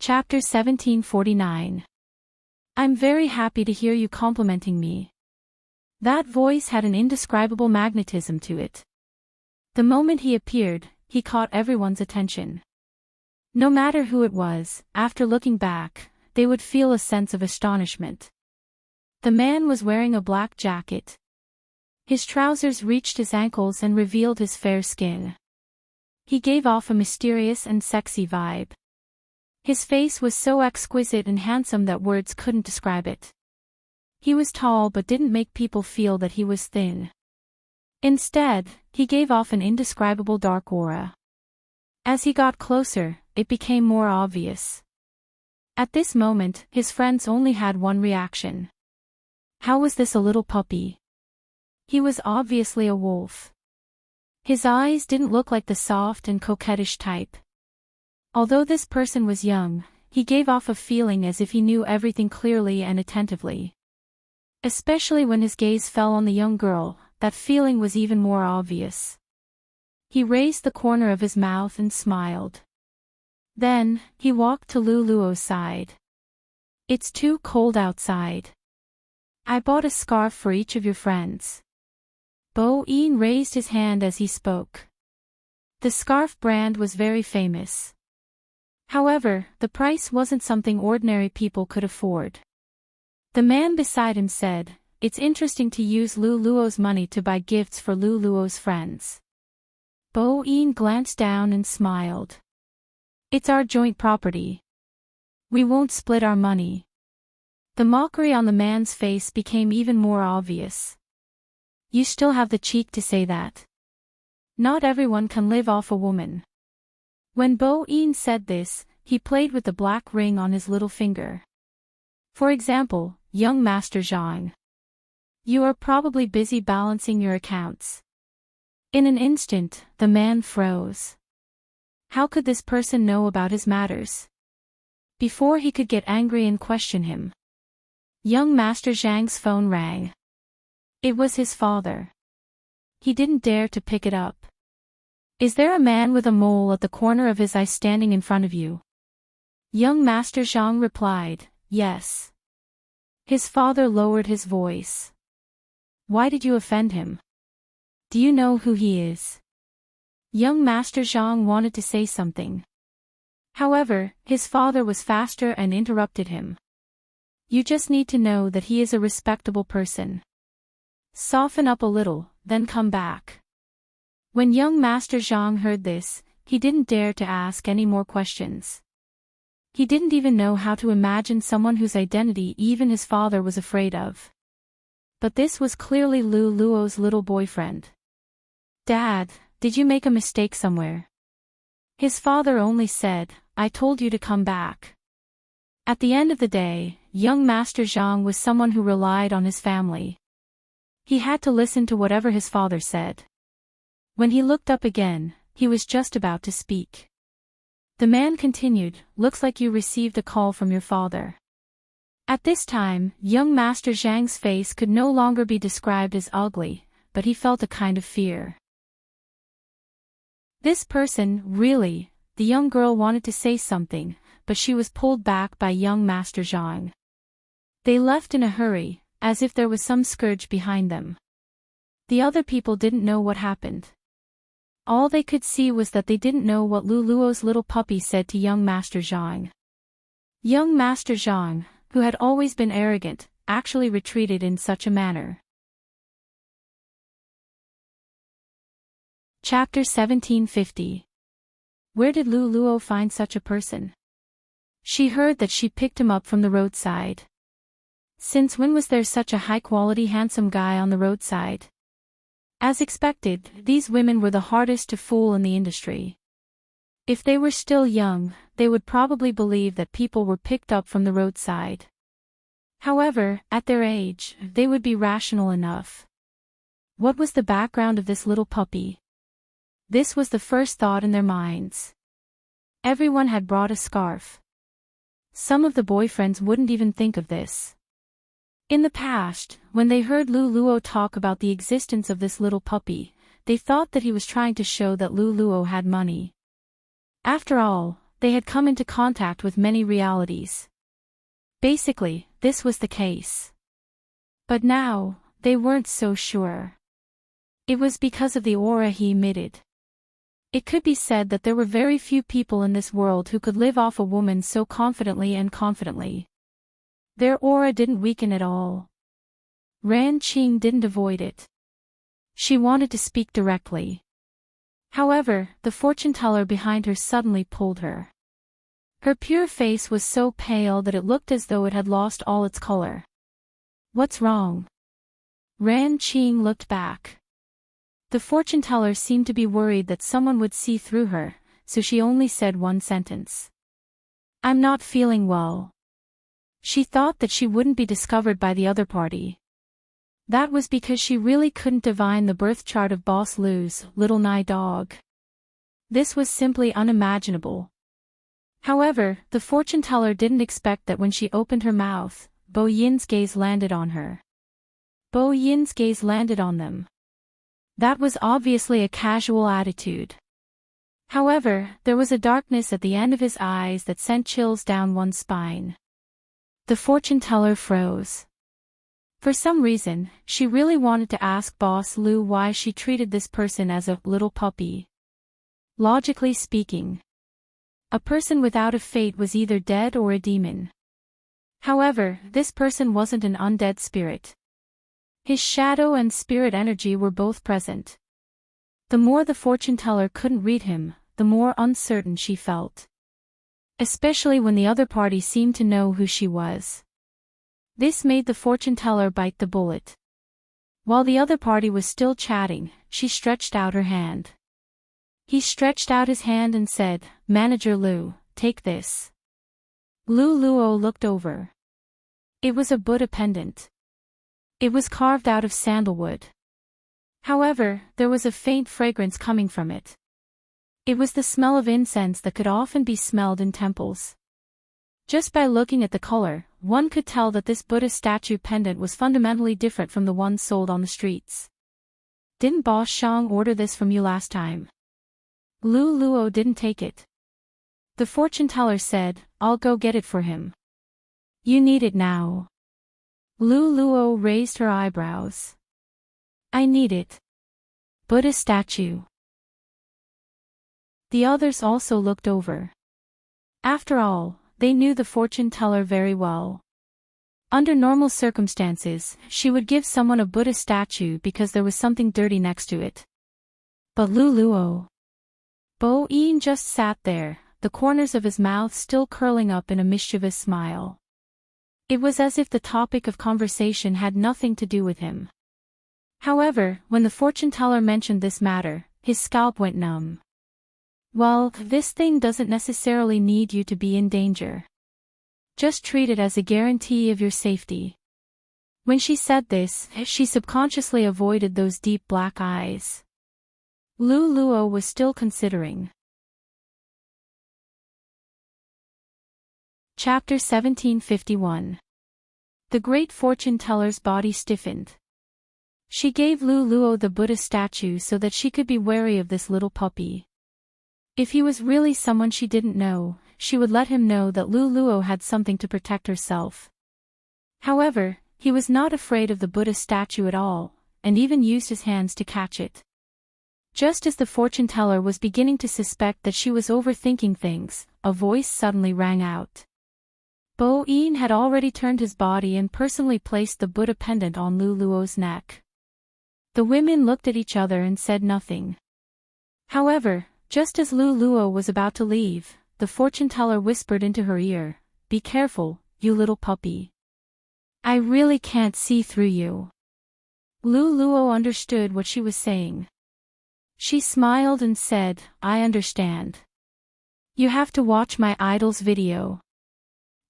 Chapter 1749. I'm very happy to hear you complimenting me. That voice had an indescribable magnetism to it. The moment he appeared, he caught everyone's attention. No matter who it was, after looking back, they would feel a sense of astonishment. The man was wearing a black jacket. His trousers reached his ankles and revealed his fair skin. He gave off a mysterious and sexy vibe. His face was so exquisite and handsome that words couldn't describe it. He was tall but didn't make people feel that he was thin. Instead, he gave off an indescribable dark aura. As he got closer, it became more obvious. At this moment, his friends only had one reaction. How was this a little puppy? He was obviously a wolf. His eyes didn't look like the soft and coquettish type. Although this person was young, he gave off a feeling as if he knew everything clearly and attentively. Especially when his gaze fell on the young girl, that feeling was even more obvious. He raised the corner of his mouth and smiled. Then, he walked to Luluo's side. It's too cold outside. I bought a scarf for each of your friends. Bo-Ean raised his hand as he spoke. The scarf brand was very famous. However, the price wasn't something ordinary people could afford. The man beside him said, "It's interesting to use Luluo's money to buy gifts for Luluo's friends." Bo-Ean glanced down and smiled. "It's our joint property. We won't split our money." The mockery on the man's face became even more obvious. You still have the cheek to say that. Not everyone can live off a woman. When Bo-Ean said this, he played with the black ring on his little finger. For example, young Master Zhang. You are probably busy balancing your accounts. In an instant, the man froze. How could this person know about his matters? Before he could get angry and question him, young Master Zhang's phone rang. It was his father. He didn't dare to pick it up. Is there a man with a mole at the corner of his eye standing in front of you? Young Master Zhang replied, yes. His father lowered his voice. Why did you offend him? Do you know who he is? Young Master Zhang wanted to say something. However, his father was faster and interrupted him. You just need to know that he is a respectable person. Soften up a little, then come back. When young Master Zhang heard this, he didn't dare to ask any more questions. He didn't even know how to imagine someone whose identity even his father was afraid of. But this was clearly Luluo's little boyfriend. Dad, did you make a mistake somewhere? His father only said, I told you to come back. At the end of the day, young Master Zhang was someone who relied on his family. He had to listen to whatever his father said. When he looked up again, he was just about to speak. The man continued, looks like you received a call from your father. At this time, young Master Zhang's face could no longer be described as ugly, but he felt a kind of fear. This person, really, the young girl wanted to say something, but she was pulled back by young Master Zhang. They left in a hurry, as if there was some scourge behind them. The other people didn't know what happened. All they could see was that they didn't know what Luluo's little puppy said to young Master Zhang. Young Master Zhang, who had always been arrogant, actually retreated in such a manner. Chapter 1750. Where did Luluo find such a person? She heard that she picked him up from the roadside. Since when was there such a high-quality handsome guy on the roadside? As expected, these women were the hardest to fool in the industry. If they were still young, they would probably believe that people were picked up from the roadside. However, at their age, they would be rational enough. What was the background of this little puppy? This was the first thought in their minds. Everyone had brought a scarf. Some of the boyfriends wouldn't even think of this. In the past, when they heard Luluo talk about the existence of this little puppy, they thought that he was trying to show that Luluo had money. After all, they had come into contact with many realities. Basically, this was the case. But now, they weren't so sure. It was because of the aura he emitted. It could be said that there were very few people in this world who could live off a woman so confidently and confidently. Their aura didn't weaken at all. Ran Qing didn't avoid it. She wanted to speak directly. However, the fortune-teller behind her suddenly pulled her. Her pure face was so pale that it looked as though it had lost all its color. "What's wrong?" Ran Qing looked back. The fortune-teller seemed to be worried that someone would see through her, so she only said one sentence. "I'm not feeling well." She thought that she wouldn't be discovered by the other party. That was because she really couldn't divine the birth chart of Boss Lu's little Nai dog. This was simply unimaginable. However, the fortune-teller didn't expect that when she opened her mouth, Bo Yin's gaze landed on her. Bo Yin's gaze landed on them. That was obviously a casual attitude. However, there was a darkness at the end of his eyes that sent chills down one's spine. The fortune-teller froze. For some reason, she really wanted to ask Boss Lu why she treated this person as a little puppy. Logically speaking, a person without a fate was either dead or a demon. However, this person wasn't an undead spirit. His shadow and spirit energy were both present. The more the fortune-teller couldn't read him, the more uncertain she felt. Especially when the other party seemed to know who she was. This made the fortune-teller bite the bullet. While the other party was still chatting, she stretched out her hand. He stretched out his hand and said, "Manager Lu, take this." Lu Luo looked over. It was a Buddha pendant. It was carved out of sandalwood. However, there was a faint fragrance coming from it. It was the smell of incense that could often be smelled in temples. Just by looking at the color, one could tell that this Buddha statue pendant was fundamentally different from the ones sold on the streets. "Didn't Boss Shang order this from you last time?" Lu Luo didn't take it. The fortune-teller said, "I'll go get it for him." "You need it now." Lu Luo raised her eyebrows. "I need it." Buddha statue. The others also looked over. After all, they knew the fortune-teller very well. Under normal circumstances, she would give someone a Buddha statue because there was something dirty next to it. But Lu Luo. Bo Yin just sat there, the corners of his mouth still curling up in a mischievous smile. It was as if the topic of conversation had nothing to do with him. However, when the fortune-teller mentioned this matter, his scalp went numb. "Well, this thing doesn't necessarily need you to be in danger. Just treat it as a guarantee of your safety." When she said this, she subconsciously avoided those deep black eyes. Lu Luo was still considering. Chapter 1751. The great fortune-teller's body stiffened. She gave Lu Luo the Buddha statue so that she could be wary of this little puppy. If he was really someone she didn't know, she would let him know that Lu Luo had something to protect herself. However, he was not afraid of the Buddha statue at all, and even used his hands to catch it. Just as the fortune-teller was beginning to suspect that she was overthinking things, a voice suddenly rang out. Bo Yin had already turned his body and personally placed the Buddha pendant on Lu Luo's neck. The women looked at each other and said nothing. However, just as Lu Luo was about to leave, the fortune-teller whispered into her ear, "Be careful, you little puppy. I really can't see through you." Lu Luo understood what she was saying. She smiled and said, "I understand. You have to watch my idol's video.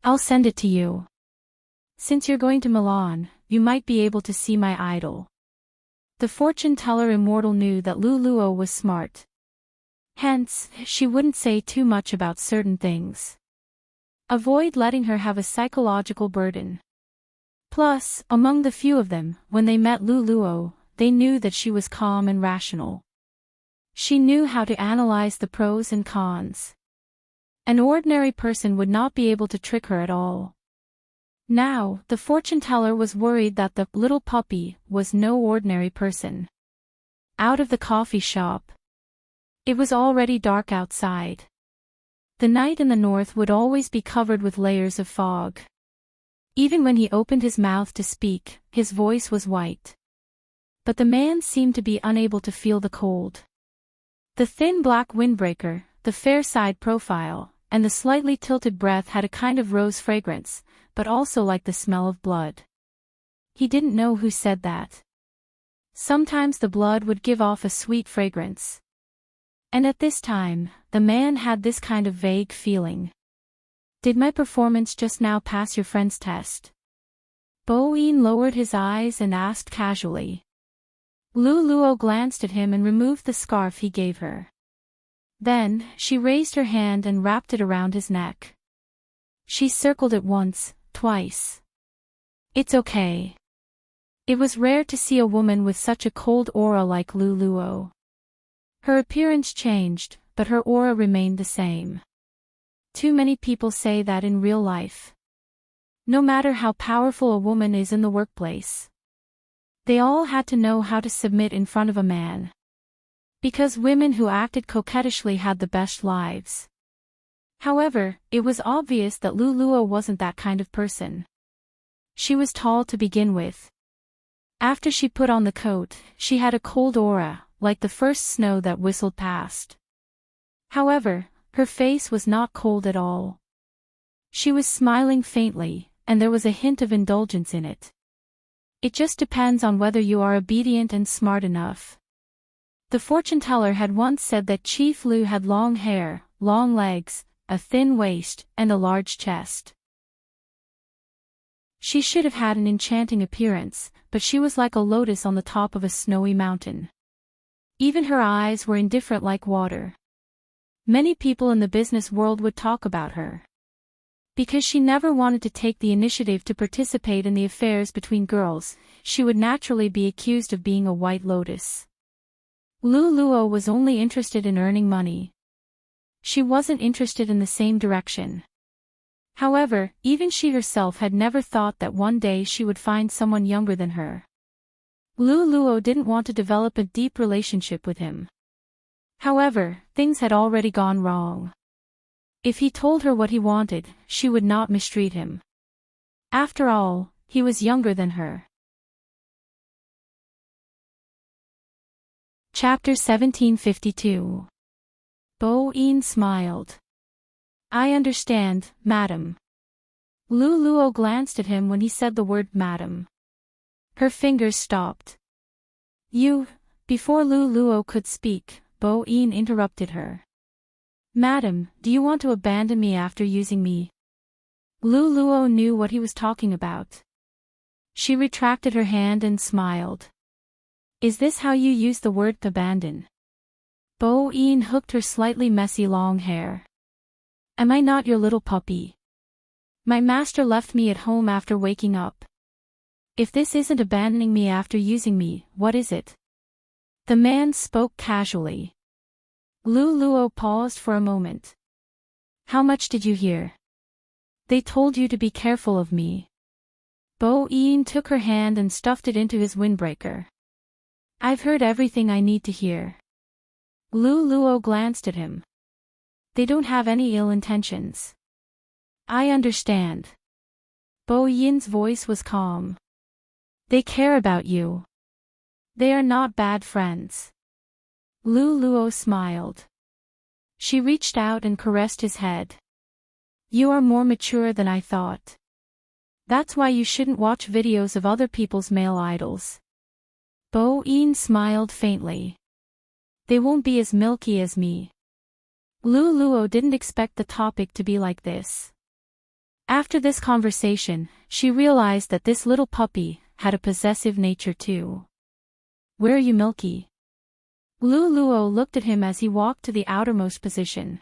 I'll send it to you. Since you're going to Milan, you might be able to see my idol." The fortune-teller immortal knew that Lu Luo was smart. Hence, she wouldn't say too much about certain things. Avoid letting her have a psychological burden. Plus, among the few of them, when they met Lu Luo, they knew that she was calm and rational. She knew how to analyze the pros and cons. An ordinary person would not be able to trick her at all. Now, the fortune teller was worried that the little puppy was no ordinary person. Out of the coffee shop. It was already dark outside. The night in the north would always be covered with layers of fog. Even when he opened his mouth to speak, his voice was white. But the man seemed to be unable to feel the cold. The thin black windbreaker, the fair side profile, and the slightly tilted breath had a kind of rose fragrance, but also like the smell of blood. He didn't know who said that. Sometimes the blood would give off a sweet fragrance. And at this time, the man had this kind of vague feeling. Did my performance just now pass your friend's test? Bo-in lowered his eyes and asked casually. Lu Luo glanced at him and removed the scarf he gave her. Then, she raised her hand and wrapped it around his neck. She circled it once, twice. It's okay. It was rare to see a woman with such a cold aura like Lu Luo. Her appearance changed, but her aura remained the same. Too many people say that in real life. No matter how powerful a woman is in the workplace, they all had to know how to submit in front of a man. Because women who acted coquettishly had the best lives. However, it was obvious that Lu Luo wasn't that kind of person. She was tall to begin with. After she put on the coat, she had a cold aura, like the first snow that whistled past. However, her face was not cold at all. She was smiling faintly, and there was a hint of indulgence in it. It just depends on whether you are obedient and smart enough. The fortune teller had once said that Chief Lu had long hair, long legs, a thin waist, and a large chest. She should have had an enchanting appearance, but she was like a lotus on the top of a snowy mountain. Even her eyes were indifferent like water. Many people in the business world would talk about her. Because she never wanted to take the initiative to participate in the affairs between girls, she would naturally be accused of being a white lotus. Lu Luo was only interested in earning money. She wasn't interested in the same direction. However, even she herself had never thought that one day she would find someone younger than her. Lu Luo didn't want to develop a deep relationship with him. However, things had already gone wrong. If he told her what he wanted, she would not mistreat him. After all, he was younger than her. Chapter 1752. Bo-in smiled. I understand, madam. Lu Luo glanced at him when he said the word madam. Her fingers stopped. Before Lu Luo could speak, Bo-in interrupted her. Madam, do you want to abandon me after using me? Lu Luo knew what he was talking about. She retracted her hand and smiled. Is this how you use the word abandon? Bo-in hooked her slightly messy long hair. Am I not your little puppy? My master left me at home after waking up. If this isn't abandoning me after using me, what is it? The man spoke casually. Lu Luo paused for a moment. How much did you hear? They told you to be careful of me. Bo-in took her hand and stuffed it into his windbreaker. I've heard everything I need to hear. Lu Luo glanced at him. They don't have any ill intentions. I understand. Bo-yin's voice was calm. They care about you. They are not bad friends. Lu Luo smiled. She reached out and caressed his head. You are more mature than I thought. That's why you shouldn't watch videos of other people's male idols. Bo-in smiled faintly. They won't be as milky as me. Lu Luo didn't expect the topic to be like this. After this conversation, she realized that this little puppy had a possessive nature too. Where are you, milky? Lu Luo looked at him as he walked to the outermost position.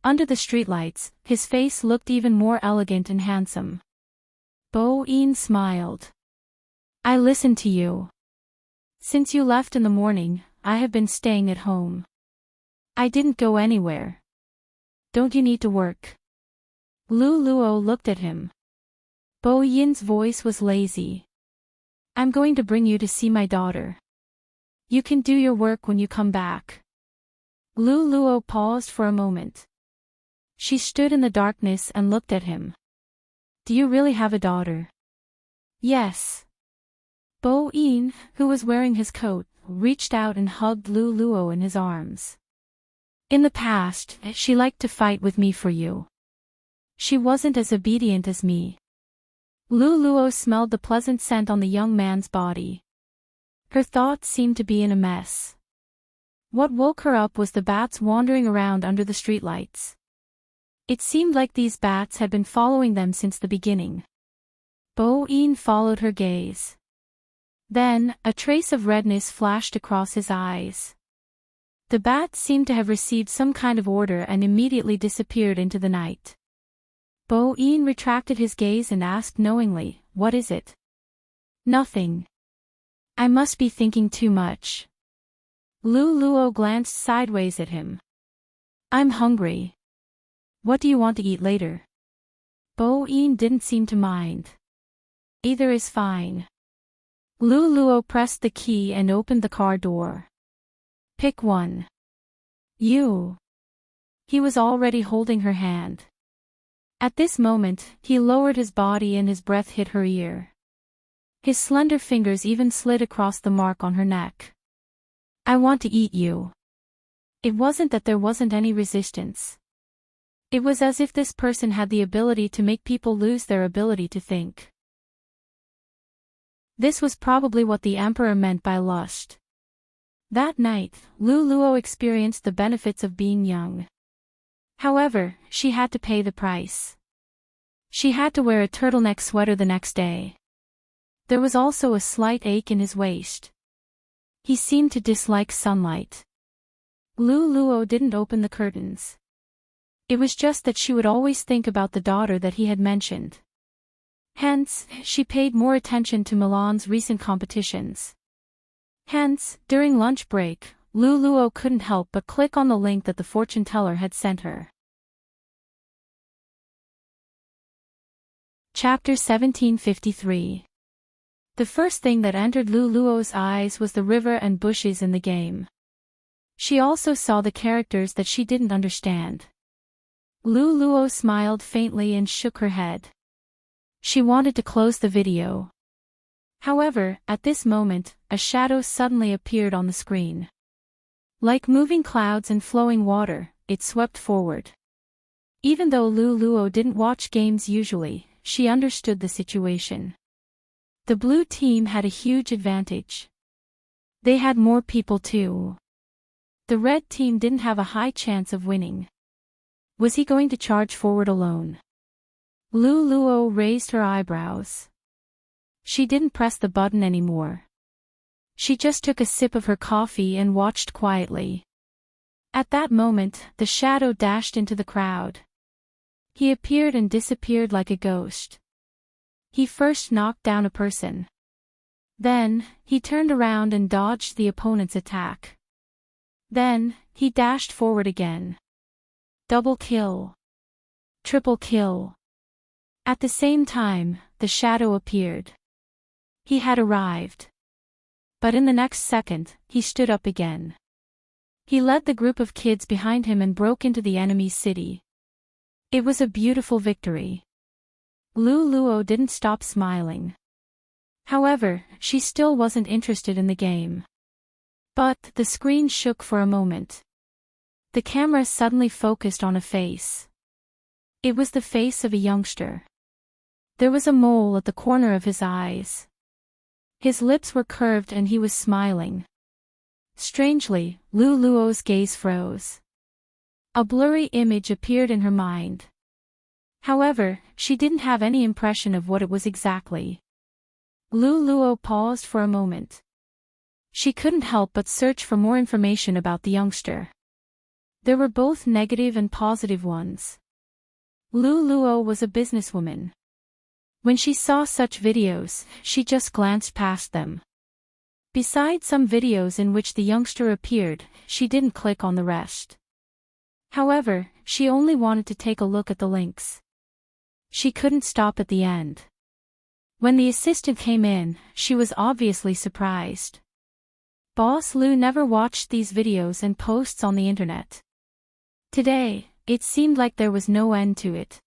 Under the streetlights, his face looked even more elegant and handsome. Bo-in smiled. I listened to you. Since you left in the morning, I have been staying at home. I didn't go anywhere. Don't you need to work? Lu Luo looked at him. Bo Yin's voice was lazy. I'm going to bring you to see my daughter. You can do your work when you come back. Lu Luo paused for a moment. She stood in the darkness and looked at him. Do you really have a daughter? Yes. Bo Yin, who was wearing his coat, reached out and hugged Lu Luo in his arms. In the past, she liked to fight with me for you. She wasn't as obedient as me. Lu Luo smelled the pleasant scent on the young man's body. Her thoughts seemed to be in a mess. What woke her up was the bats wandering around under the streetlights. It seemed like these bats had been following them since the beginning. Bo Yin followed her gaze. Then, a trace of redness flashed across his eyes. The bats seemed to have received some kind of order and immediately disappeared into the night. Bo Yin retracted his gaze and asked knowingly, "What is it?" "Nothing. I must be thinking too much." Lu Luo glanced sideways at him. "I'm hungry. What do you want to eat later?" Bo Yin didn't seem to mind. Either is fine. Lu Luo pressed the key and opened the car door. "Pick one." "You." He was already holding her hand. At this moment, he lowered his body and his breath hit her ear. His slender fingers even slid across the mark on her neck. "I want to eat you." It wasn't that there wasn't any resistance. It was as if this person had the ability to make people lose their ability to think. This was probably what the emperor meant by lust. That night, Lu Luo experienced the benefits of being young. However, she had to pay the price. She had to wear a turtleneck sweater the next day. There was also a slight ache in his waist. He seemed to dislike sunlight. Lu Luo didn't open the curtains. It was just that she would always think about the daughter that he had mentioned. Hence, she paid more attention to Milan's recent competitions. Hence, during lunch break, Lu Luo couldn't help but click on the link that the fortune teller had sent her. Chapter 1753. The first thing that entered Lu Luo's eyes was the river and bushes in the game. She also saw the characters that she didn't understand. Lu Luo smiled faintly and shook her head. She wanted to close the video. However, at this moment, a shadow suddenly appeared on the screen. Like moving clouds and flowing water, it swept forward. Even though Lu Luo didn't watch games usually, she understood the situation. The blue team had a huge advantage. They had more people too. The red team didn't have a high chance of winning. Was he going to charge forward alone? Lu Luo raised her eyebrows. She didn't press the button anymore. She just took a sip of her coffee and watched quietly. At that moment, the shadow dashed into the crowd. He appeared and disappeared like a ghost. He first knocked down a person. Then, he turned around and dodged the opponent's attack. Then, he dashed forward again. Double kill. Triple kill. At the same time, the shadow appeared. He had arrived. But in the next second, he stood up again. He led the group of kids behind him and broke into the enemy's city. It was a beautiful victory. Lu Luo didn't stop smiling. However, she still wasn't interested in the game. But the screen shook for a moment. The camera suddenly focused on a face. It was the face of a youngster. There was a mole at the corner of his eyes. His lips were curved and he was smiling. Strangely, Lu Luo's gaze froze. A blurry image appeared in her mind. However, she didn't have any impression of what it was exactly. Lu Luo paused for a moment. She couldn't help but search for more information about the youngster. There were both negative and positive ones. Lu Luo was a businesswoman. When she saw such videos, she just glanced past them. Besides some videos in which the youngster appeared, she didn't click on the rest. However, she only wanted to take a look at the links. She couldn't stop at the end. When the assistant came in, she was obviously surprised. Boss Lou never watched these videos and posts on the internet. Today, it seemed like there was no end to it.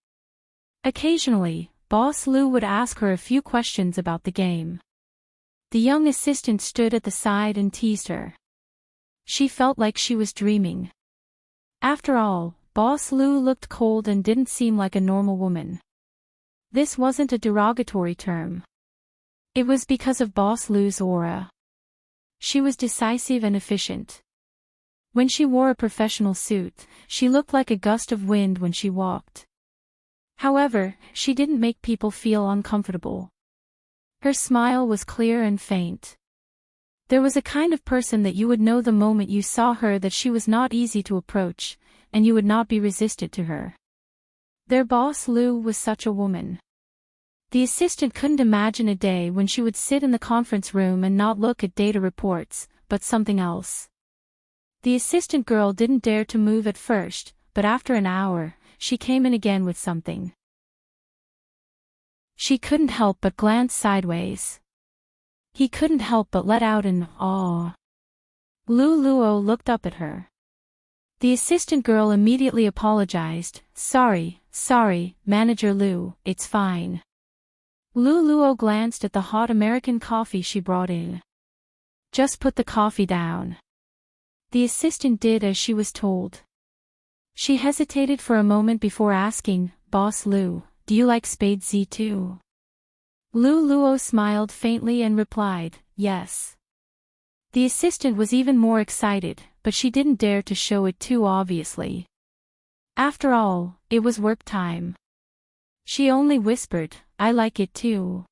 Occasionally, Boss Lou would ask her a few questions about the game. The young assistant stood at the side and teased her. She felt like she was dreaming. After all, Boss Lou looked cold and didn't seem like a normal woman. This wasn't a derogatory term. It was because of Boss Lou's aura. She was decisive and efficient. When she wore a professional suit, she looked like a gust of wind when she walked. However, she didn't make people feel uncomfortable. Her smile was clear and faint. There was a kind of person that you would know the moment you saw her that she was not easy to approach, and you would not be resisted to her. Their Boss Lou was such a woman. The assistant couldn't imagine a day when she would sit in the conference room and not look at data reports, but something else. The assistant girl didn't dare to move at first, but after an hour, she came in again with something. She couldn't help but glance sideways. He couldn't help but let out an awe. Lu Luo looked up at her. The assistant girl immediately apologized. Sorry, Manager Lu, it's fine. Lu Luo glanced at the hot American coffee she brought in. Just put the coffee down. The assistant did as she was told. She hesitated for a moment before asking, Boss Lou, do you like Spade Z too? Lu Luo smiled faintly and replied, yes. The assistant was even more excited, but she didn't dare to show it too obviously. After all, it was work time. She only whispered, I like it too.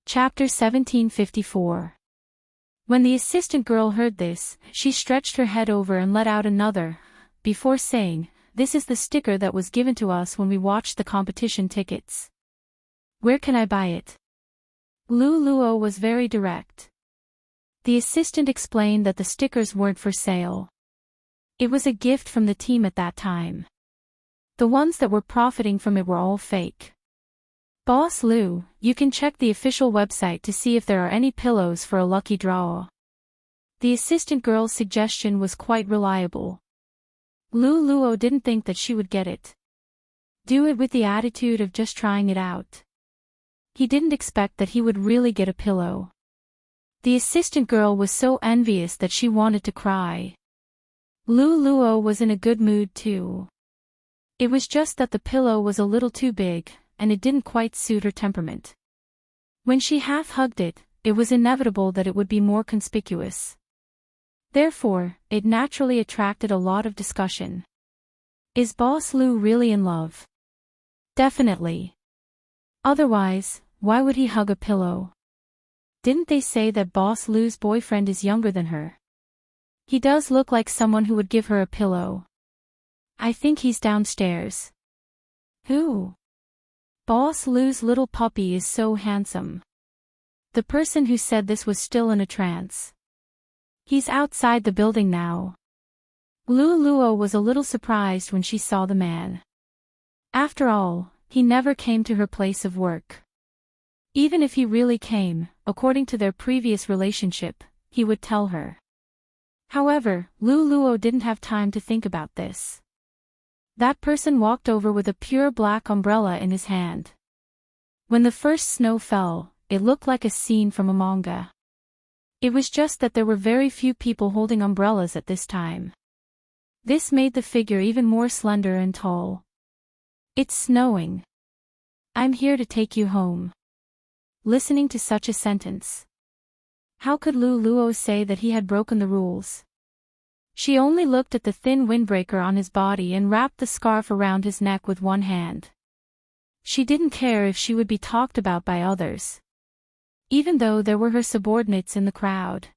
Chapter 1754. When the assistant girl heard this, she stretched her head over and let out another, before saying, this is the sticker that was given to us when we watched the competition tickets. Where can I buy it? Lu Luo was very direct. The assistant explained that the stickers weren't for sale. It was a gift from the team at that time. The ones that were profiting from it were all fake. Boss Lou, you can check the official website to see if there are any pillows for a lucky draw. The assistant girl's suggestion was quite reliable. Lu Luo didn't think that she would get it. Do it with the attitude of just trying it out. He didn't expect that he would really get a pillow. The assistant girl was so envious that she wanted to cry. Lu Luo was in a good mood too. It was just that the pillow was a little too big, and it didn't quite suit her temperament. When she half-hugged it, it was inevitable that it would be more conspicuous. Therefore, it naturally attracted a lot of discussion. Is Boss Lou really in love? Definitely. Otherwise, why would he hug a pillow? Didn't they say that Boss Lou's boyfriend is younger than her? He does look like someone who would give her a pillow. I think he's downstairs. Who? Boss Lou's little puppy is so handsome. The person who said this was still in a trance. He's outside the building now. Lu Luo was a little surprised when she saw the man. After all, he never came to her place of work. Even if he really came, according to their previous relationship, he would tell her. However, Lu Luo didn't have time to think about this. That person walked over with a pure black umbrella in his hand. When the first snow fell, it looked like a scene from a manga. It was just that there were very few people holding umbrellas at this time. This made the figure even more slender and tall. It's snowing. I'm here to take you home. Listening to such a sentence. How could Lu Luo say that he had broken the rules? She only looked at the thin windbreaker on his body and wrapped the scarf around his neck with one hand. She didn't care if she would be talked about by others. Even though there were her subordinates in the crowd.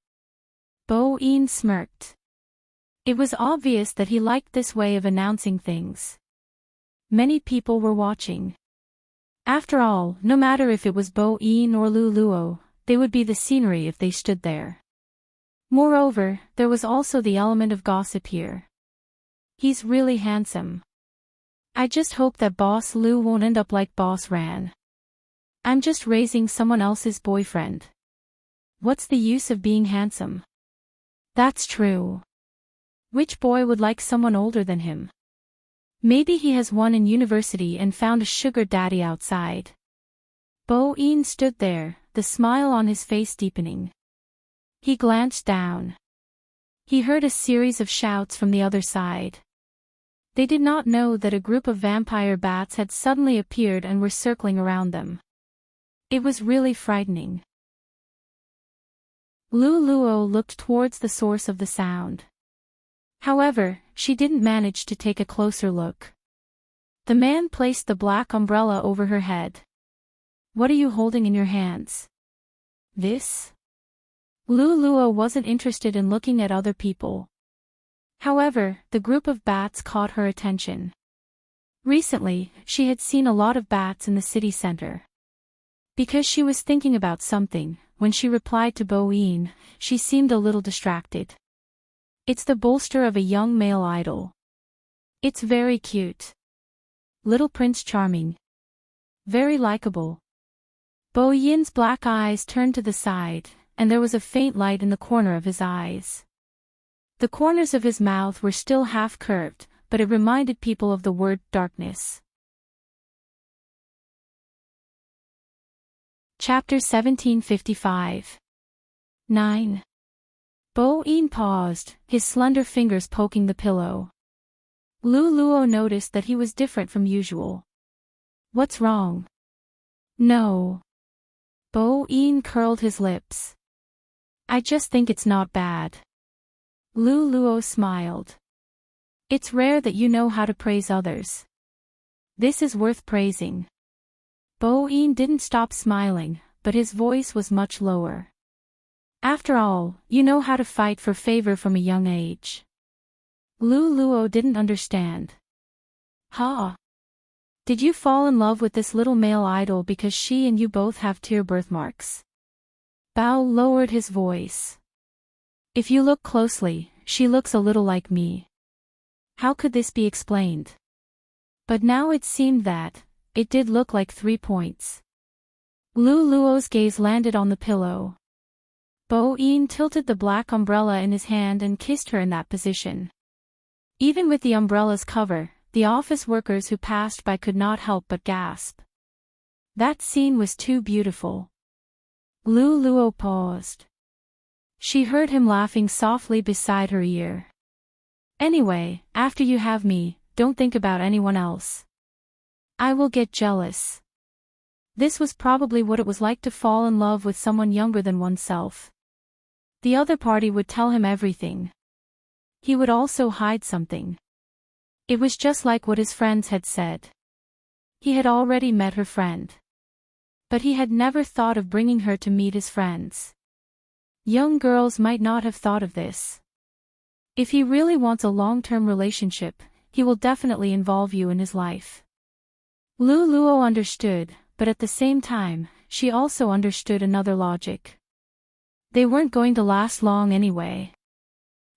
Bo Yin smirked. It was obvious that he liked this way of announcing things. Many people were watching. After all, no matter if it was Bo Yin or Lu Luo, they would be the scenery if they stood there. Moreover, there was also the element of gossip here. He's really handsome. I just hope that Boss Lou won't end up like Boss Ran. I'm just raising someone else's boyfriend. What's the use of being handsome? That's true. Which boy would like someone older than him? Maybe he has one in university and found a sugar daddy outside. Bo-in stood there, the smile on his face deepening. He glanced down. He heard a series of shouts from the other side. They did not know that a group of vampire bats had suddenly appeared and were circling around them. It was really frightening. Luo looked towards the source of the sound. However, she didn't manage to take a closer look. The man placed the black umbrella over her head. What are you holding in your hands? This? Luo wasn't interested in looking at other people. However, the group of bats caught her attention. Recently, she had seen a lot of bats in the city center. Because she was thinking about something, when she replied to Bo-in, she seemed a little distracted. It's the bolster of a young male idol. It's very cute. Little Prince Charming. Very likable. Bo-yin's black eyes turned to the side, and there was a faint light in the corner of his eyes. The corners of his mouth were still half curved, but it reminded people of the word darkness. Chapter 1755. 9. Bo-in paused, his slender fingers poking the pillow. Luo noticed that he was different from usual. What's wrong? No. Bo-in curled his lips. I just think it's not bad. Luo smiled. It's rare that you know how to praise others. This is worth praising. Bo-in didn't stop smiling, but his voice was much lower. After all, you know how to fight for favor from a young age. Luo didn't understand. Ha! Did you fall in love with this little male idol because she and you both have tear birthmarks? Bao lowered his voice. If you look closely, she looks a little like me. How could this be explained? But now it seemed that it did look like 3 points. Luo's gaze landed on the pillow. Bo-in tilted the black umbrella in his hand and kissed her in that position. Even with the umbrella's cover, the office workers who passed by could not help but gasp. That scene was too beautiful. Luo paused. She heard him laughing softly beside her ear. Anyway, after you have me, don't think about anyone else. I will get jealous. This was probably what it was like to fall in love with someone younger than oneself. The other party would tell him everything. He would also hide something. It was just like what his friends had said. He had already met her friend. But he had never thought of bringing her to meet his friends. Young girls might not have thought of this. If he really wants a long-term relationship, he will definitely involve you in his life. Luo understood, but at the same time, she also understood another logic. They weren't going to last long anyway.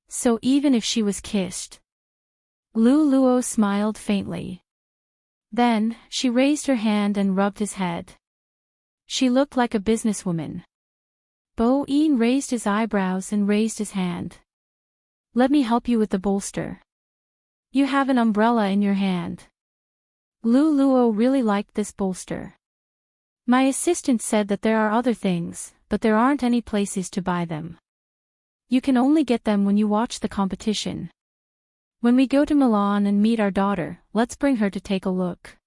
So even if she was kissed. Luo smiled faintly. Then, she raised her hand and rubbed his head. She looked like a businesswoman. Bo-in raised his eyebrows and raised his hand. Let me help you with the bolster. You have an umbrella in your hand. Luo really liked this bolster. My assistant said that there are other things, but there aren't any places to buy them. You can only get them when you watch the competition. When we go to Milan and meet our daughter, let's bring her to take a look.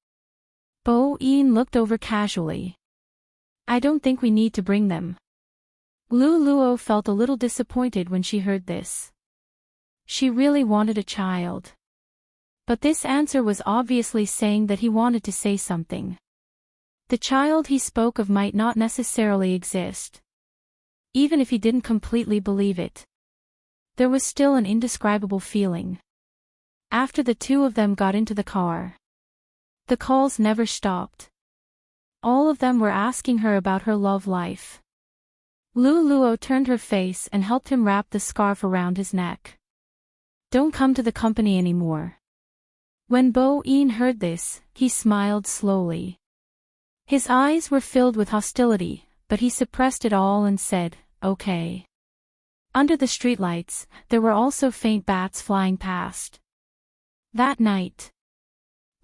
Bo-in looked over casually. I don't think we need to bring them. Luo felt a little disappointed when she heard this. She really wanted a child. But this answer was obviously saying that he wanted to say something. The child he spoke of might not necessarily exist. Even if he didn't completely believe it. There was still an indescribable feeling. After the two of them got into the car. The calls never stopped. All of them were asking her about her love life. Luo turned her face and helped him wrap the scarf around his neck. Don't come to the company anymore. When Bo-Yin heard this, he smiled slowly. His eyes were filled with hostility, but he suppressed it all and said, okay. Under the streetlights, there were also faint bats flying past. That night,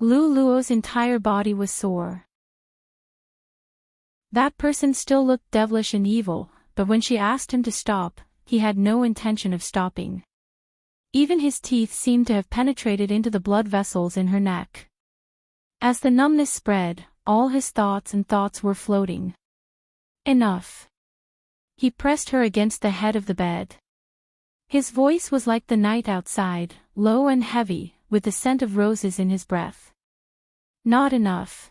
Luo's entire body was sore. That person still looked devilish and evil, but when she asked him to stop, he had no intention of stopping. Even his teeth seemed to have penetrated into the blood vessels in her neck. As the numbness spread, all his thoughts were floating. Enough. He pressed her against the head of the bed. His voice was like the night outside, low and heavy, with the scent of roses in his breath. Not enough.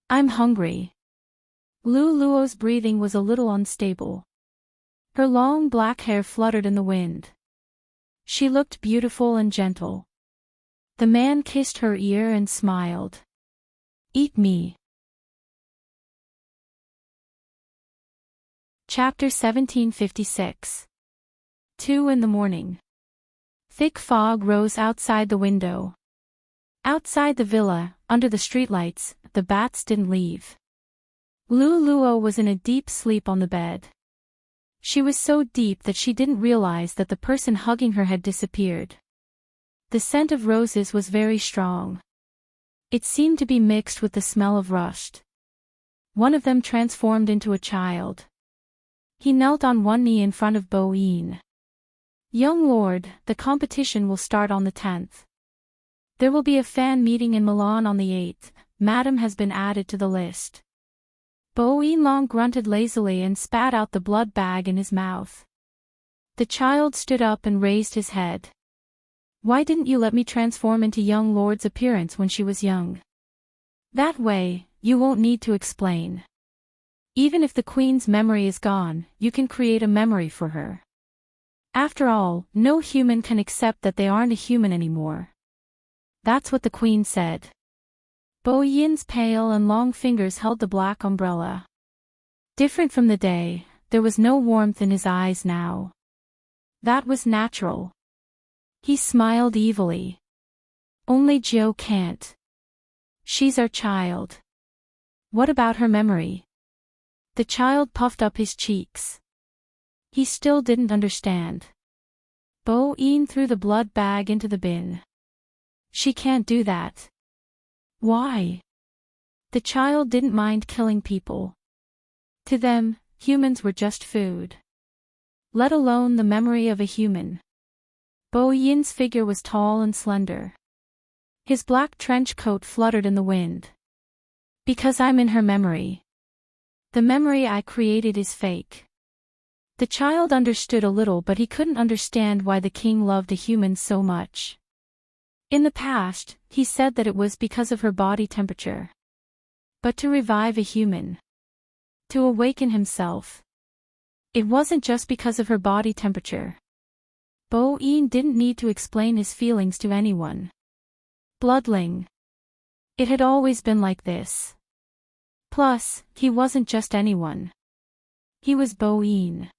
I'm hungry. Luo's breathing was a little unstable. Her long black hair fluttered in the wind. She looked beautiful and gentle. The man kissed her ear and smiled. Eat me. Chapter 1756. 2 a.m. Thick fog rose outside the window. Outside the villa, under the streetlights, the bats didn't leave. Luo was in a deep sleep on the bed. She was so deep that she didn't realize that the person hugging her had disappeared. The scent of roses was very strong. It seemed to be mixed with the smell of rust. One of them transformed into a child. He knelt on one knee in front of Bo-Yin. Young lord, the competition will start on the 10th. There will be a fan meeting in Milan on the 8th, Madam has been added to the list. Bo-Yin long grunted lazily and spat out the blood bag in his mouth. The child stood up and raised his head. Why didn't you let me transform into young lord's appearance when she was young? That way, you won't need to explain. Even if the queen's memory is gone, you can create a memory for her. After all, no human can accept that they aren't a human anymore. That's what the queen said. Bo-Yin's pale and long fingers held the black umbrella. Different from the day, there was no warmth in his eyes now. That was natural. He smiled evilly. Only Joe can't. She's our child. What about her memory? The child puffed up his cheeks. He still didn't understand. Bo-Yin threw the blood bag into the bin. She can't do that. Why? The child didn't mind killing people. To them, humans were just food. Let alone the memory of a human. Bo-Yin's figure was tall and slender. His black trench coat fluttered in the wind. Because I'm in her memory. The memory I created is fake. The child understood a little, but he couldn't understand why the king loved a human so much. In the past, he said that it was because of her body temperature. But to revive a human, to awaken himself, it wasn't just because of her body temperature. Bo-Yin didn't need to explain his feelings to anyone. Bloodling. It had always been like this. Plus, he wasn't just anyone. He was Bo-Yin.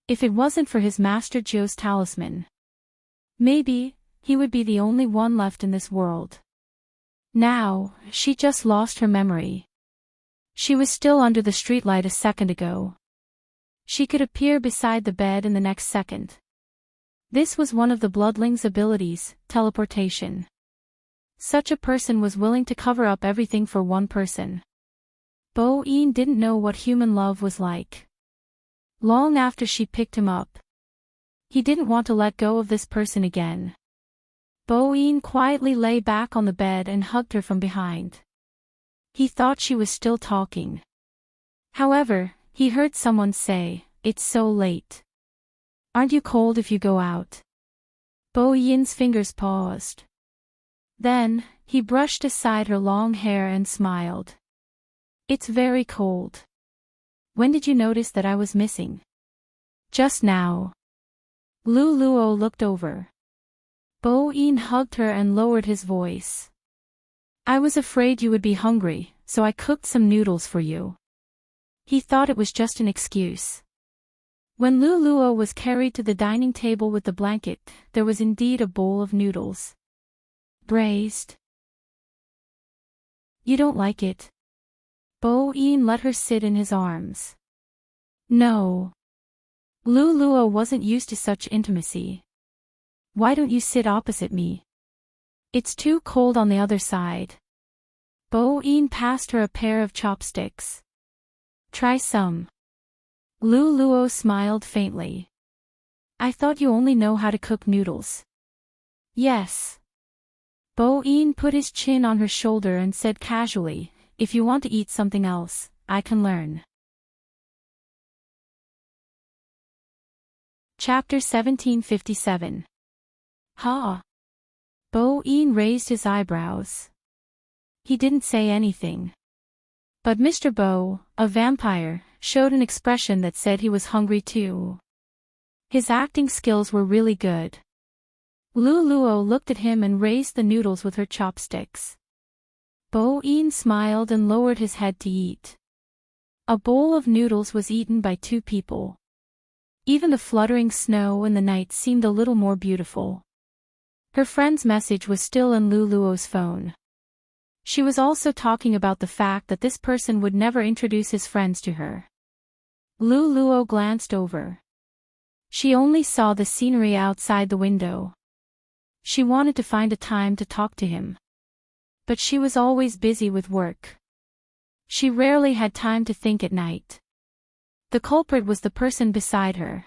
If it wasn't for his master Joe's talisman, maybe he would be the only one left in this world. Now, she just lost her memory. She was still under the streetlight a second ago. She could appear beside the bed in the next second. This was one of the bloodling's abilities, teleportation. Such a person was willing to cover up everything for one person. Bo-Yin didn't know what human love was like. Long after she picked him up, he didn't want to let go of this person again. Bo-Yin quietly lay back on the bed and hugged her from behind. He thought she was still talking. However, he heard someone say, "It's so late. Aren't you cold if you go out?" Bo-Yin's fingers paused. Then, he brushed aside her long hair and smiled. "It's very cold. When did you notice that I was missing?" "Just now." Luo looked over. Bo-Yin hugged her and lowered his voice. "I was afraid you would be hungry, so I cooked some noodles for you." He thought it was just an excuse. When Luluo was carried to the dining table with the blanket, there was indeed a bowl of noodles. Braised. You don't like it? Bo-Yin let her sit in his arms. No. Luluo wasn't used to such intimacy. Why don't you sit opposite me? It's too cold on the other side. Bo-Yin passed her a pair of chopsticks. Try some. Luluo smiled faintly. I thought you only know how to cook noodles. Yes. Bo-Yin put his chin on her shoulder and said casually, if you want to eat something else, I can learn. Chapter 1757. Ha! Bo-Yin raised his eyebrows. He didn't say anything. But Mr. Bo, a vampire, showed an expression that said he was hungry too. His acting skills were really good. Luluo looked at him and raised the noodles with her chopsticks. Bo-Yin smiled and lowered his head to eat. A bowl of noodles was eaten by 2 people. Even the fluttering snow in the night seemed a little more beautiful. Her friend's message was still in Luluo's phone. She was also talking about the fact that this person would never introduce his friends to her. Luluo glanced over. She only saw the scenery outside the window. She wanted to find a time to talk to him. But she was always busy with work. She rarely had time to think at night. The culprit was the person beside her.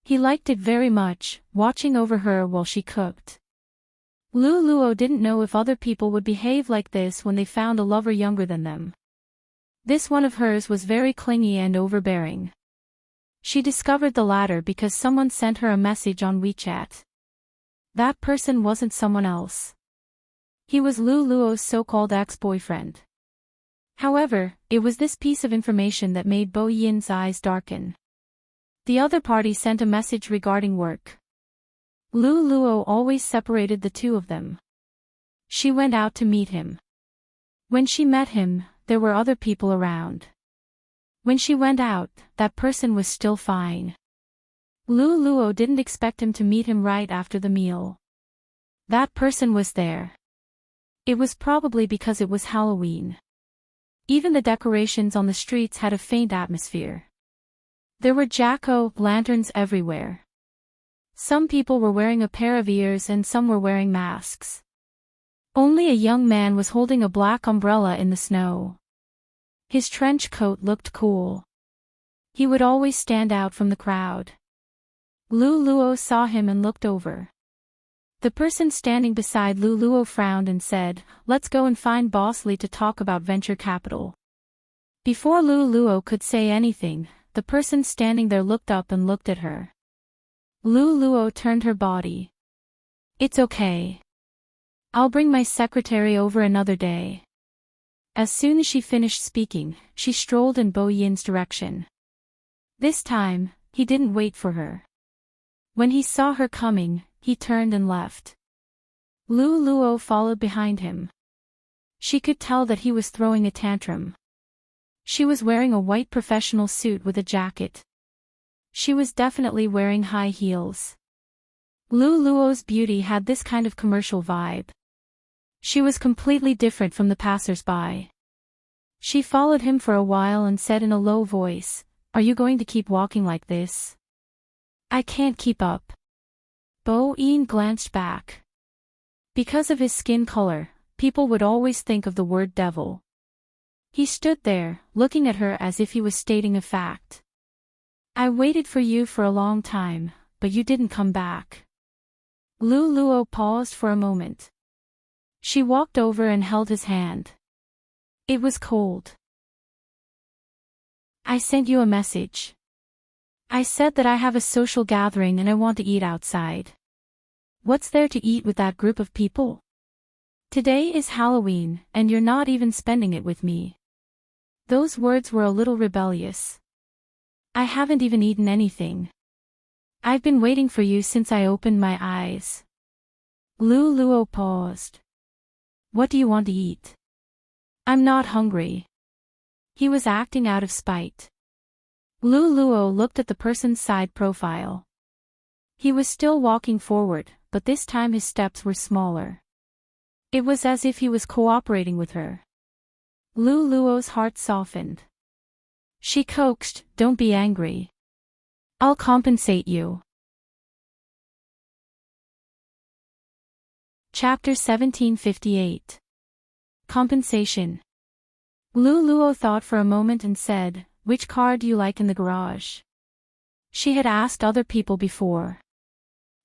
He liked it very much, watching over her while she cooked. Luluo didn't know if other people would behave like this when they found a lover younger than them. This one of hers was very clingy and overbearing. She discovered the latter because someone sent her a message on WeChat. That person wasn't someone else. He was Luluo's so-called ex-boyfriend. However, it was this piece of information that made Bo-Yin's eyes darken. The other party sent a message regarding work. Luluo always separated the 2 of them. She went out to meet him. When she met him, there were other people around. When she went out, that person was still fine. Luluo didn't expect him to meet him right after the meal. That person was there. It was probably because it was Halloween. Even the decorations on the streets had a faint atmosphere. There were jack-o'-lanterns everywhere. Some people were wearing a pair of ears and some were wearing masks. Only a young man was holding a black umbrella in the snow. His trench coat looked cool. He would always stand out from the crowd. Luluo saw him and looked over. The person standing beside Luluo frowned and said, "Let's go and find Boss Lee to talk about venture capital." Before Luluo could say anything, the person standing there looked up and looked at her. Luluo turned her body. "It's okay. I'll bring my secretary over another day." As soon as she finished speaking, she strolled in Bo-Yin's direction. This time, he didn't wait for her. When he saw her coming, he turned and left. Luluo followed behind him. She could tell that he was throwing a tantrum. She was wearing a white professional suit with a jacket. She was definitely wearing high heels. Luluo's beauty had this kind of commercial vibe. She was completely different from the passers-by. She followed him for a while and said in a low voice, "Are you going to keep walking like this? I can't keep up." Bo-Yin glanced back. Because of his skin color, people would always think of the word devil. He stood there, looking at her as if he was stating a fact. "I waited for you for a long time, but you didn't come back." Luluo paused for a moment. She walked over and held his hand. It was cold. "I sent you a message. I said that I have a social gathering and I want to eat outside. What's there to eat with that group of people? Today is Halloween, and you're not even spending it with me." Those words were a little rebellious. "I haven't even eaten anything. I've been waiting for you since I opened my eyes." Luluo paused. "What do you want to eat?" "I'm not hungry." He was acting out of spite. Luo looked at the person's side profile. He was still walking forward, but this time his steps were smaller. It was as if he was cooperating with her. Luo's heart softened. She coaxed, "Don't be angry. I'll compensate you." Chapter 1758. Compensation. Luo thought for a moment and said, "Which car do you like in the garage?" She had asked other people before.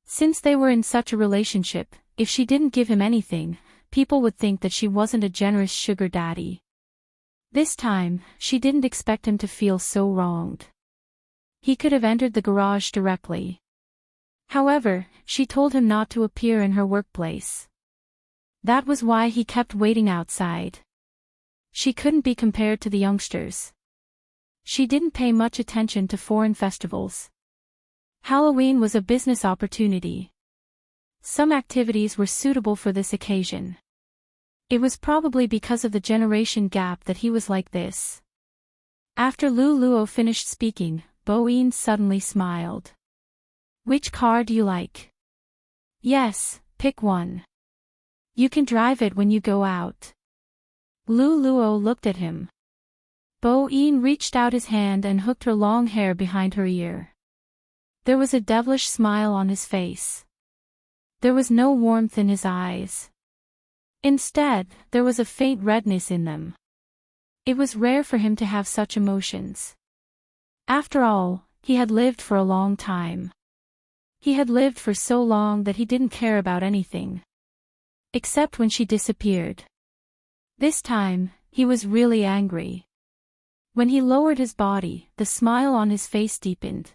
Since they were in such a relationship, if she didn't give him anything, people would think that she wasn't a generous sugar daddy. This time, she didn't expect him to feel so wronged. He could have entered the garage directly. However, she told him not to appear in her workplace. That was why he kept waiting outside. She couldn't be compared to the youngsters. She didn't pay much attention to foreign festivals. Halloween was a business opportunity. Some activities were suitable for this occasion. It was probably because of the generation gap that he was like this. After Luo finished speaking, Boeing suddenly smiled. "Which car do you like?" "Yes, pick one. You can drive it when you go out." Luo looked at him. Boeing reached out his hand and hooked her long hair behind her ear. There was a devilish smile on his face. There was no warmth in his eyes. Instead, there was a faint redness in them. It was rare for him to have such emotions. After all, he had lived for a long time. He had lived for so long that he didn't care about anything. Except when she disappeared. This time, he was really angry. When he lowered his body, the smile on his face deepened.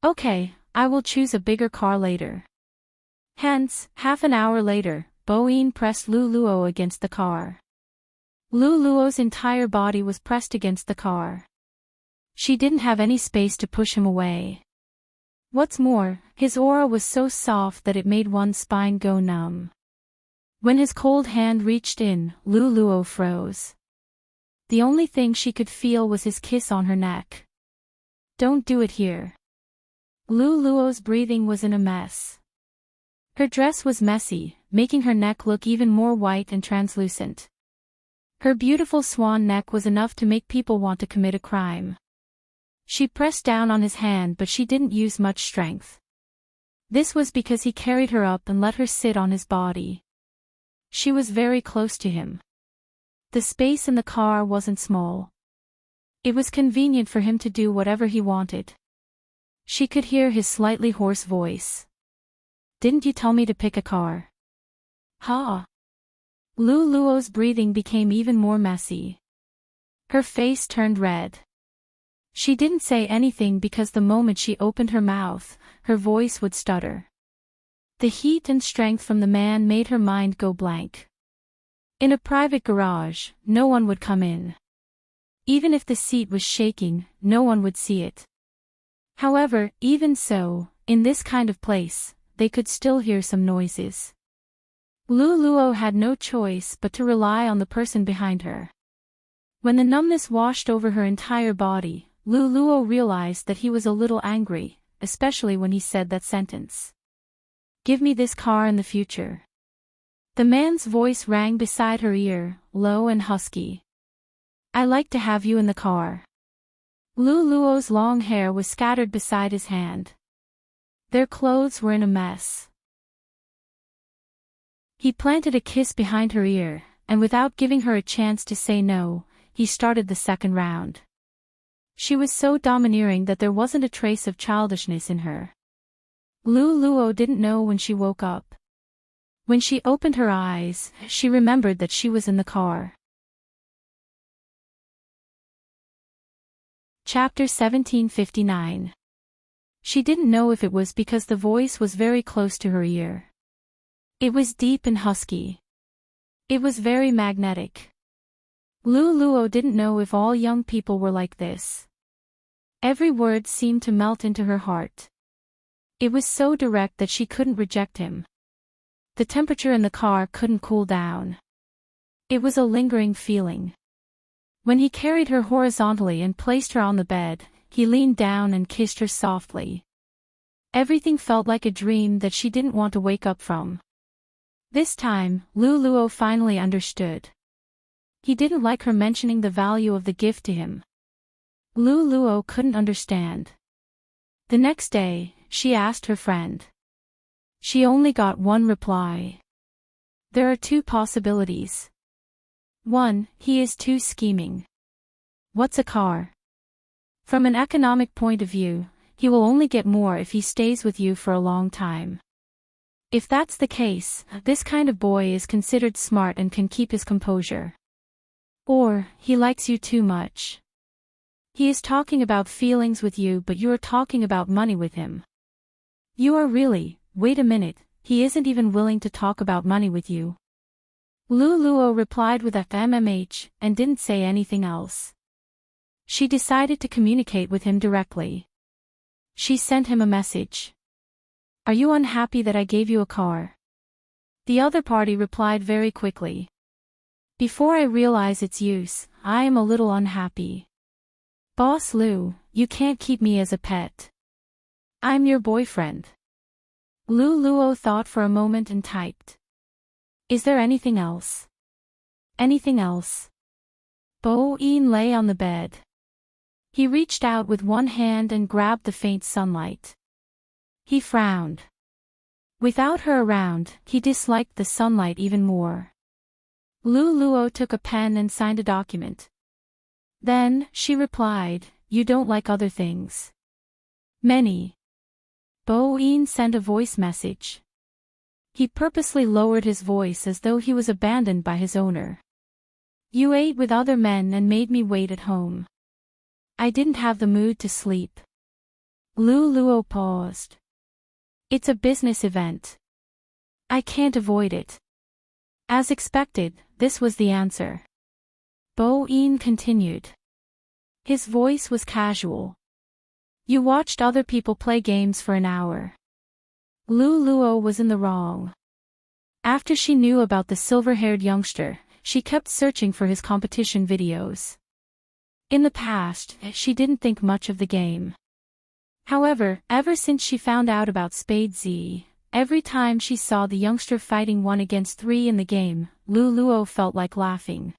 "Okay, I will choose a bigger car later." Hence, half an hour later, Boeing pressed Luo against the car. Luo's entire body was pressed against the car. She didn't have any space to push him away. What's more, his aura was so soft that it made one's spine go numb. When his cold hand reached in, Luo froze. The only thing she could feel was his kiss on her neck. "Don't do it here." Luo's breathing was in a mess. Her dress was messy, making her neck look even more white and translucent. Her beautiful swan neck was enough to make people want to commit a crime. She pressed down on his hand, but she didn't use much strength. This was because he carried her up and let her sit on his body. She was very close to him. The space in the car wasn't small. It was convenient for him to do whatever he wanted. She could hear his slightly hoarse voice. "Didn't you tell me to pick a car?" "Huh?" Luo's breathing became even more messy. Her face turned red. She didn't say anything because the moment she opened her mouth, her voice would stutter. The heat and strength from the man made her mind go blank. In a private garage, no one would come in. Even if the seat was shaking, no one would see it. However, even so, in this kind of place, they could still hear some noises. Luo had no choice but to rely on the person behind her. When the numbness washed over her entire body, Luo realized that he was a little angry, especially when he said that sentence. "Give me this car in the future." The man's voice rang beside her ear, low and husky. "I like to have you in the car." Luo's long hair was scattered beside his hand. Their clothes were in a mess. He planted a kiss behind her ear, and without giving her a chance to say no, he started the second round. She was so domineering that there wasn't a trace of childishness in her. Luo didn't know when she woke up. When she opened her eyes, she remembered that she was in the car. Chapter 1759. She didn't know if it was because the voice was very close to her ear. It was deep and husky. It was very magnetic. Luo didn't know if all young people were like this. Every word seemed to melt into her heart. It was so direct that she couldn't reject him. The temperature in the car couldn't cool down. It was a lingering feeling. When he carried her horizontally and placed her on the bed, he leaned down and kissed her softly. Everything felt like a dream that she didn't want to wake up from. This time, Luo finally understood. He didn't like her mentioning the value of the gift to him. Luo couldn't understand. The next day, she asked her friend. She only got one reply. There are two possibilities. 1. He is too scheming. What's a car? From an economic point of view, he will only get more if he stays with you for a long time. If that's the case, this kind of boy is considered smart and can keep his composure. Or, he likes you too much. He is talking about feelings with you, but you are talking about money with him. You are really, wait a minute, he isn't even willing to talk about money with you. Luo replied with a mmh, and didn't say anything else. She decided to communicate with him directly. She sent him a message. Are you unhappy that I gave you a car? The other party replied very quickly. Before I realize its use, I am a little unhappy. Boss Lu, you can't keep me as a pet. I'm your boyfriend. Luo thought for a moment and typed. Is there anything else? Anything else? Bo-in lay on the bed. He reached out with one hand and grabbed the faint sunlight. He frowned. Without her around, he disliked the sunlight even more. Luo took a pen and signed a document. Then, she replied, you don't like other things. Many. Bo-in sent a voice message. He purposely lowered his voice as though he was abandoned by his owner. You ate with other men and made me wait at home. I didn't have the mood to sleep. Luo paused. It's a business event. I can't avoid it. As expected, this was the answer. Bo-in continued. His voice was casual. You watched other people play games for an hour. Luo was in the wrong. After she knew about the silver-haired youngster, she kept searching for his competition videos. In the past, she didn't think much of the game. However, ever since she found out about Spade Z, every time she saw the youngster fighting 1 against 3 in the game, Luo felt like laughing.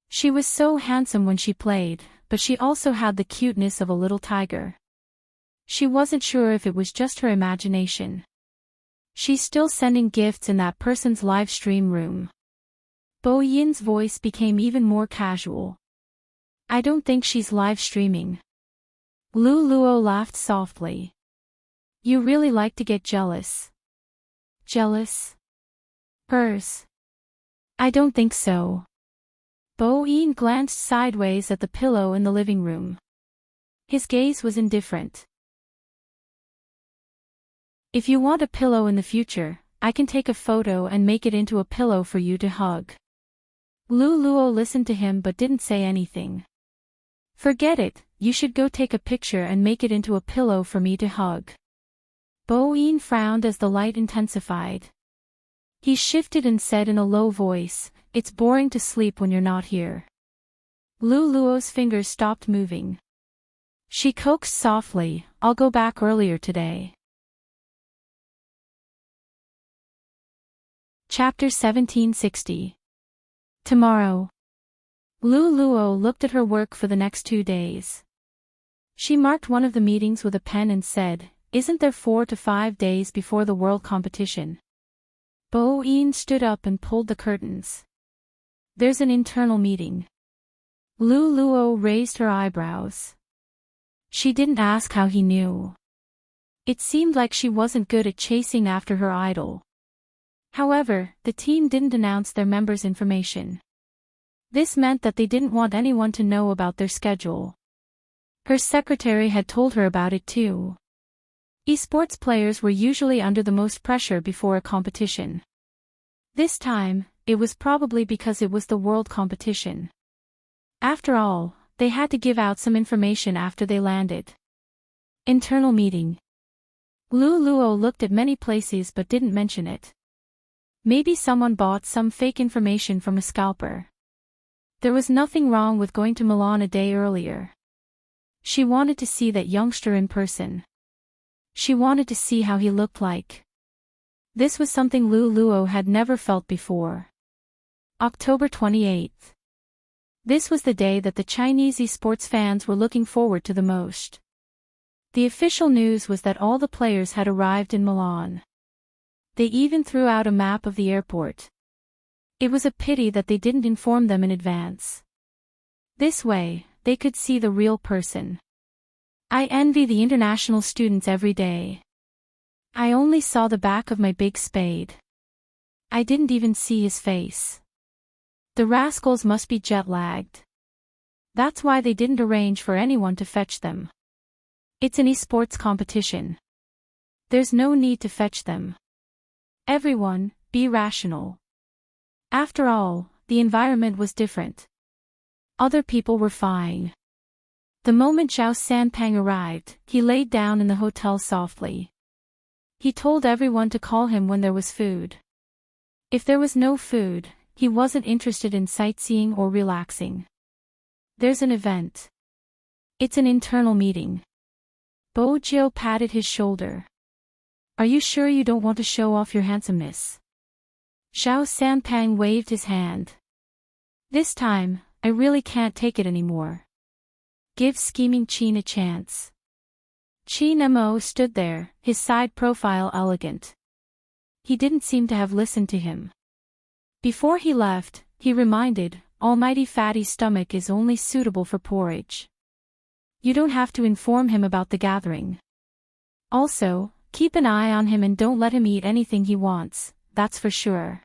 She was so handsome when she played, but she also had the cuteness of a little tiger. She wasn't sure if it was just her imagination. She's still sending gifts in that person's live stream room. Bo-yin's voice became even more casual. I don't think she's live streaming. Luo laughed softly. You really like to get jealous. Jealous? Hers? I don't think so. Bo-yin glanced sideways at the pillow in the living room. His gaze was indifferent. If you want a pillow in the future, I can take a photo and make it into a pillow for you to hug. Luo listened to him but didn't say anything. Forget it, you should go take a picture and make it into a pillow for me to hug. Bo-yin frowned as the light intensified. He shifted and said in a low voice, it's boring to sleep when you're not here. Luo's fingers stopped moving. She coaxed softly, I'll go back earlier today. Chapter 1760. Tomorrow. Luo looked at her work for the next 2 days. She marked one of the meetings with a pen and said, isn't there 4 to 5 days before the world competition? Bo-yin stood up and pulled the curtains. There's an internal meeting. Luo raised her eyebrows. She didn't ask how he knew. It seemed like she wasn't good at chasing after her idol. However, the team didn't announce their members' information. This meant that they didn't want anyone to know about their schedule. Her secretary had told her about it too. Esports players were usually under the most pressure before a competition. This time, it was probably because it was the world competition. After all, they had to give out some information after they landed. Internal meeting. Luo looked at many places but didn't mention it. Maybe someone bought some fake information from a scalper. There was nothing wrong with going to Milan a day earlier. She wanted to see that youngster in person. She wanted to see how he looked like. This was something Lu Luo had never felt before. October 28th. This was the day that the Chinese esports fans were looking forward to the most. The official news was that all the players had arrived in Milan. They even threw out a map of the airport. It was a pity that they didn't inform them in advance. This way, they could see the real person. I envy the international students every day. I only saw the back of my big spade. I didn't even see his face. The rascals must be jet-lagged. That's why they didn't arrange for anyone to fetch them. It's an esports competition. There's no need to fetch them. Everyone, be rational. After all, the environment was different. Other people were fine. The moment Zhao Sanpang arrived, he laid down in the hotel softly. He told everyone to call him when there was food. If there was no food, he wasn't interested in sightseeing or relaxing. There's an event. It's an internal meeting. Bo Jiu patted his shoulder. Are you sure you don't want to show off your handsomeness? Zhao Sanpang waved his hand. This time, I really can't take it anymore. Give scheming Qin a chance. Qin Mo stood there, his side profile elegant. He didn't seem to have listened to him. Before he left, he reminded, almighty fatty stomach is only suitable for porridge. You don't have to inform him about the gathering. Also, keep an eye on him and don't let him eat anything he wants, that's for sure.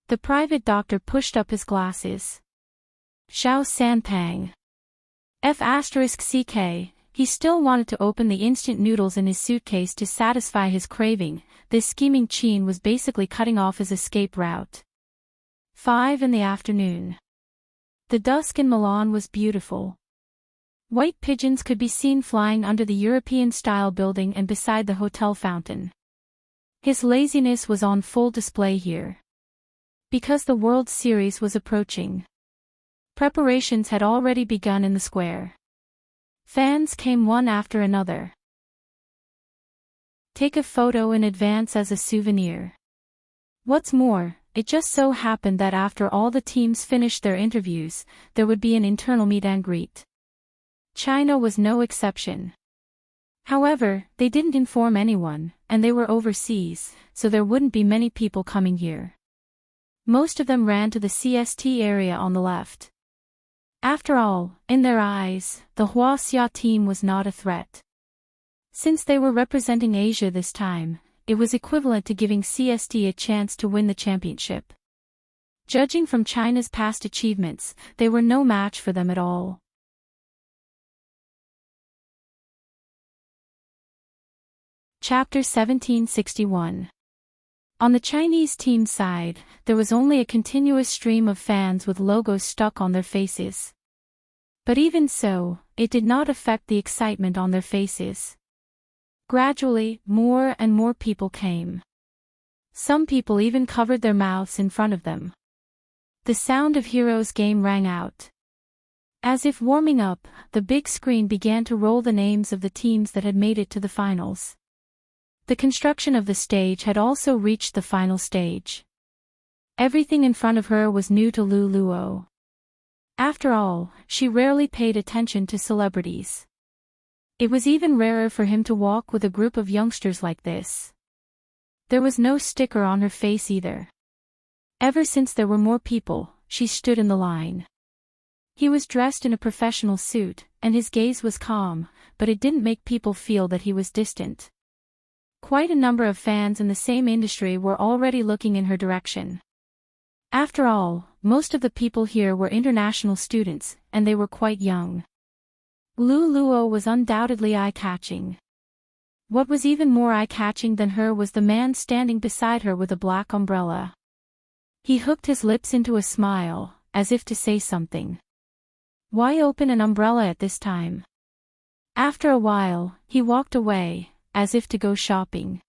The private doctor pushed up his glasses. Zhao Sanpang. F***ck, he still wanted to open the instant noodles in his suitcase to satisfy his craving. This scheming Qin was basically cutting off his escape route. 5 in the afternoon. The dusk in Milan was beautiful. White pigeons could be seen flying under the European-style building and beside the hotel fountain. His laziness was on full display here. Because the World Series was approaching. Preparations had already begun in the square. Fans came one after another. Take a photo in advance as a souvenir. What's more, it just so happened that after all the teams finished their interviews, there would be an internal meet and greet. China was no exception. However, they didn't inform anyone, and they were overseas, so there wouldn't be many people coming here. Most of them ran to the CST area on the left. After all, in their eyes, the Huaxia team was not a threat. Since they were representing Asia this time, it was equivalent to giving CST a chance to win the championship. Judging from China's past achievements, they were no match for them at all. Chapter 1761. On the Chinese team's side, there was only a continuous stream of fans with logos stuck on their faces. But even so, it did not affect the excitement on their faces. Gradually, more and more people came. Some people even covered their mouths in front of them. The sound of Heroes' game rang out. As if warming up, the big screen began to roll the names of the teams that had made it to the finals. The construction of the stage had also reached the final stage. Everything in front of her was new to Lu Luo. After all, she rarely paid attention to celebrities. It was even rarer for him to walk with a group of youngsters like this. There was no sticker on her face either. Ever since there were more people, she stood in the line. He was dressed in a professional suit, and his gaze was calm, but it didn't make people feel that he was distant. Quite a number of fans in the same industry were already looking in her direction. After all, most of the people here were international students, and they were quite young. Lu Luo was undoubtedly eye-catching. What was even more eye-catching than her was the man standing beside her with a black umbrella. He hooked his lips into a smile, as if to say something. Why open an umbrella at this time? After a while, he walked away, as if to go shopping.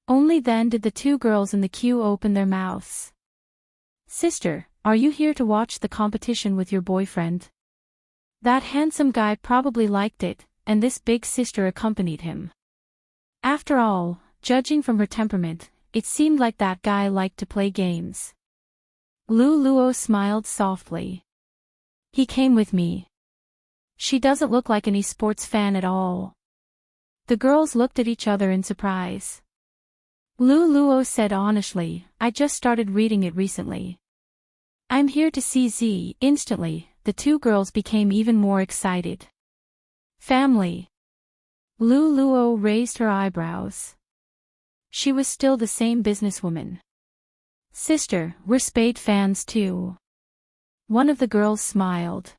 Only then did the two girls in the queue open their mouths. Sister, are you here to watch the competition with your boyfriend? That handsome guy probably liked it, and this big sister accompanied him. After all, judging from her temperament, it seemed like that guy liked to play games. Lu Luo smiled softly. He came with me. She doesn't look like an esports fan at all. The girls looked at each other in surprise. Lu Luo said honestly, I just started reading it recently. I'm here to see Z. Instantly, the two girls became even more excited. Family. Lu Luo raised her eyebrows. She was still the same businesswoman. Sister, we're Spade fans too. One of the girls smiled.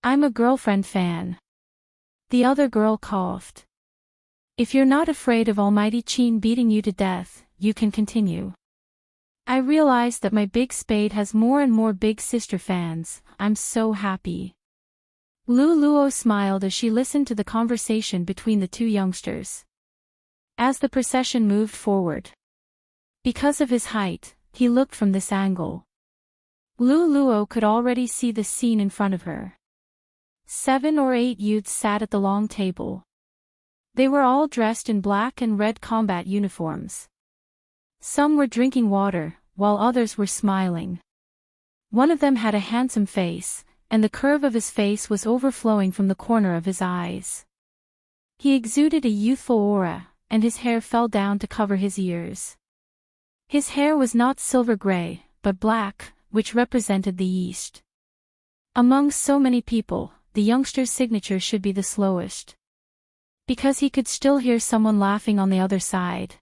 I'm a girlfriend fan. The other girl coughed. If you're not afraid of Almighty Qin beating you to death, you can continue. I realize that my big Spade has more and more big sister fans. I'm so happy. Lu Luo smiled as she listened to the conversation between the two youngsters. As the procession moved forward. Because of his height, he looked from this angle. Lu Luo could already see the scene in front of her. 7 or 8 youths sat at the long table. They were all dressed in black and red combat uniforms. Some were drinking water, while others were smiling. One of them had a handsome face, and the curve of his face was overflowing from the corner of his eyes. He exuded a youthful aura, and his hair fell down to cover his ears. His hair was not silver gray, but black, which represented the East. Among so many people, the youngster's signature should be the slowest. Because he could still hear someone laughing on the other side.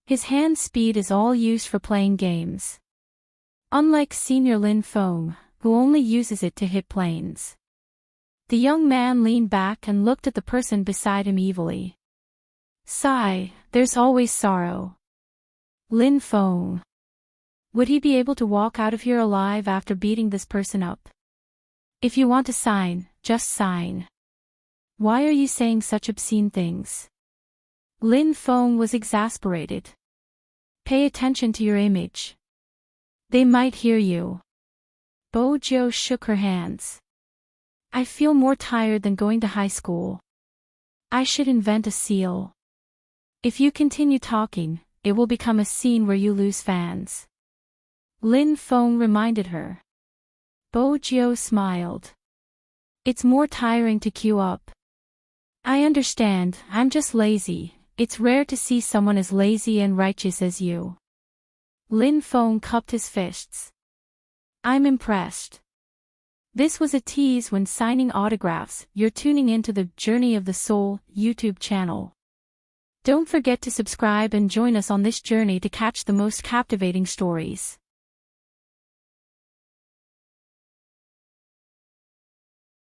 His hand speed is all used for playing games. Unlike Senior Lin Feng, who only uses it to hit planes. The young man leaned back and looked at the person beside him evilly. Sigh, there's always sorrow. Lin Feng. Would he be able to walk out of here alive after beating this person up? If you want to sign, just sign. Why are you saying such obscene things? Lin Feng was exasperated. Pay attention to your image. They might hear you. Bo Jiu shook her hands. I feel more tired than going to high school. I should invent a seal. If you continue talking, it will become a scene where you lose fans. Lin Feng reminded her. Bo Jiu smiled. It's more tiring to queue up. I understand, I'm just lazy. It's rare to see someone as lazy and righteous as you. Lin Feng cupped his fists. I'm impressed. This was a tease when signing autographs. You're tuning into the Journey of the Soul YouTube channel. Don't forget to subscribe and join us on this journey to catch the most captivating stories.